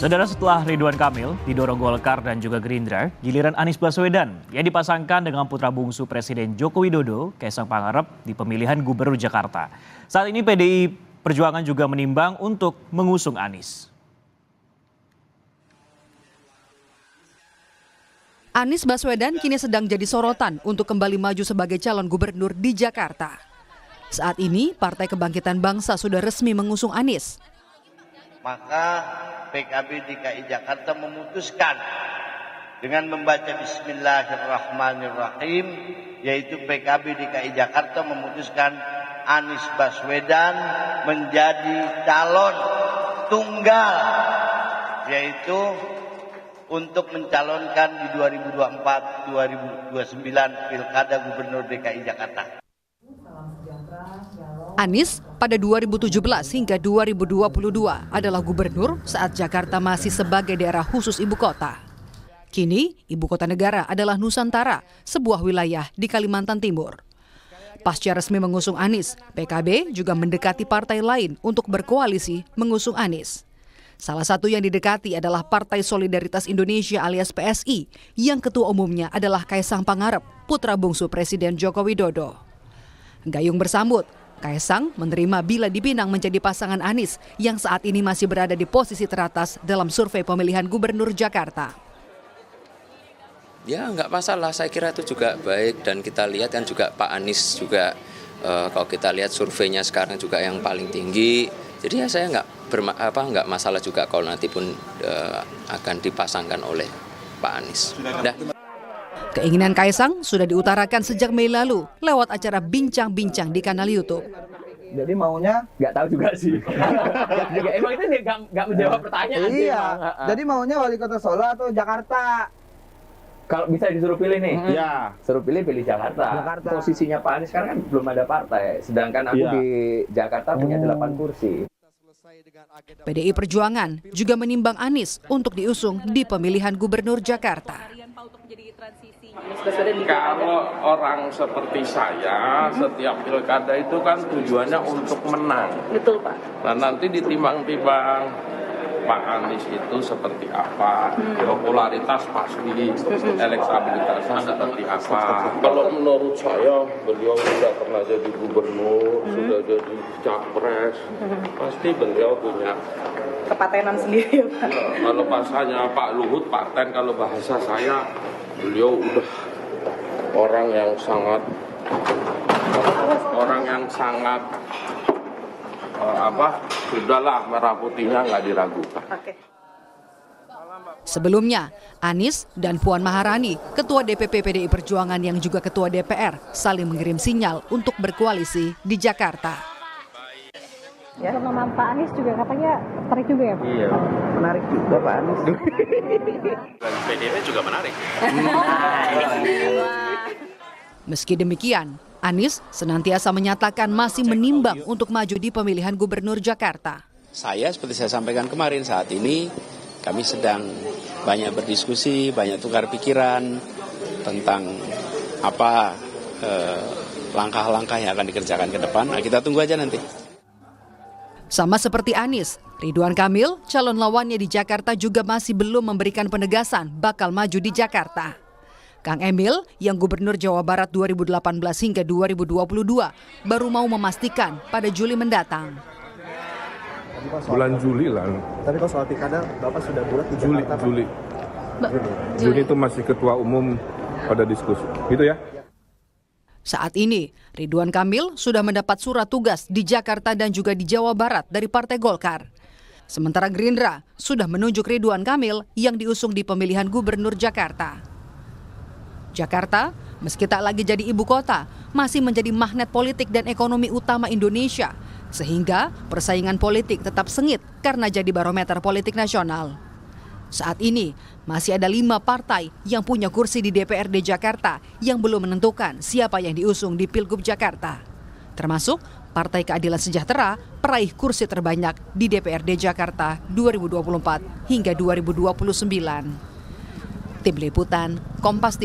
Saudara, setelah Ridwan Kamil didorong Golkar dan juga Gerindra, giliran Anies Baswedan yang dipasangkan dengan putra bungsu Presiden Joko Widodo, Kaisang Pangarep, di pemilihan Gubernur Jakarta. Saat ini PDI Perjuangan juga menimbang untuk mengusung Anies. Anies Baswedan kini sedang jadi sorotan untuk kembali maju sebagai calon gubernur di Jakarta. Saat ini, Partai Kebangkitan Bangsa sudah resmi mengusung Anies. Maka PKB DKI Jakarta memutuskan dengan membaca Bismillahirrahmanirrahim, yaitu PKB DKI Jakarta memutuskan Anies Baswedan menjadi calon tunggal, yaitu untuk mencalonkan di 2024-2029 Pilkada Gubernur DKI Jakarta. Anies pada 2017 hingga 2022 adalah gubernur saat Jakarta masih sebagai daerah khusus ibu kota. Kini, ibu kota negara adalah Nusantara, sebuah wilayah di Kalimantan Timur. Pasca resmi mengusung Anies, PKB juga mendekati partai lain untuk berkoalisi mengusung Anies. Salah satu yang didekati adalah Partai Solidaritas Indonesia alias PSI, yang ketua umumnya adalah Kaisang Pangarep, putra bungsu Presiden Joko Widodo. Gayung bersambut, Kaisang menerima bila dipinang menjadi pasangan Anies yang saat ini masih berada di posisi teratas dalam survei pemilihan Gubernur Jakarta. Ya nggak masalah, saya kira itu juga baik, dan kita lihat kan juga Pak Anies juga kalau kita lihat surveinya sekarang juga yang paling tinggi. Jadi ya saya nggak masalah juga kalau nanti pun akan dipasangkan oleh Pak Anies. Keinginan Kaisang sudah diutarakan sejak Mei lalu lewat acara Bincang-Bincang di kanal YouTube. Jadi maunya nggak tahu juga sih. Emang itu nggak menjawab pertanyaan. Iya. Jadi maunya wali kota Solo atau Jakarta? Kalau bisa disuruh pilih nih, ya suruh pilih Jakarta. Posisinya Pak Anies sekarang kan belum ada partai, sedangkan aku di Jakarta punya 8 kursi. PDI Perjuangan juga menimbang Anies untuk diusung di pemilihan Gubernur Jakarta. Kalau orang seperti saya, setiap pilkada itu kan tujuannya untuk menang. Betul, Pak. Nah, nanti ditimbang-timbang Pak Anies itu seperti apa, popularitas pasti, elektabilitasnya seperti apa. Kalau menurut saya, beliau sudah pernah jadi gubernur, sudah jadi capres, pasti beliau punya kepatenan sendiri, Pak. Kalau bahasanya Pak Luhut paten, kalau bahasa saya, beliau udah orang yang sangat sudahlah, merah putihnya nggak diragukan. Sebelumnya, Anies dan Puan Maharani, Ketua DPP PDI Perjuangan yang juga Ketua DPR, saling mengirim sinyal untuk berkoalisi di Jakarta. Ya, nama Pak Anies juga katanya tertarik juga ya, Pak? Iya, menarik juga Pak Anies. Dan PDIP juga menarik. Meski demikian, Anies senantiasa menyatakan masih menimbang untuk maju di pemilihan Gubernur Jakarta. Saya seperti saya sampaikan kemarin, saat ini kami sedang banyak berdiskusi, banyak tukar pikiran tentang apa langkah-langkah yang akan dikerjakan ke depan. Nah, kita tunggu aja nanti. Sama seperti Anies, Ridwan Kamil, calon lawannya di Jakarta juga masih belum memberikan penegasan bakal maju di Jakarta. Kang Emil, yang Gubernur Jawa Barat 2018 hingga 2022, baru mau memastikan pada Juli mendatang. Bulan Juli lah. Tapi kalau soal pilkada, Bapak sudah bulat di Jakarta? Juli itu masih ketua umum pada diskusi, gitu ya. Saat ini, Ridwan Kamil sudah mendapat surat tugas di Jakarta dan juga di Jawa Barat dari Partai Golkar. Sementara Gerindra sudah menunjuk Ridwan Kamil yang diusung di pemilihan Gubernur Jakarta. Jakarta, meski tak lagi jadi ibu kota, masih menjadi magnet politik dan ekonomi utama Indonesia, sehingga persaingan politik tetap sengit karena jadi barometer politik nasional. Saat ini, masih ada 5 partai yang punya kursi di DPRD Jakarta yang belum menentukan siapa yang diusung di Pilgub Jakarta. Termasuk Partai Keadilan Sejahtera peraih kursi terbanyak di DPRD Jakarta 2024 hingga 2029. Tim Liputan, Kompas TV.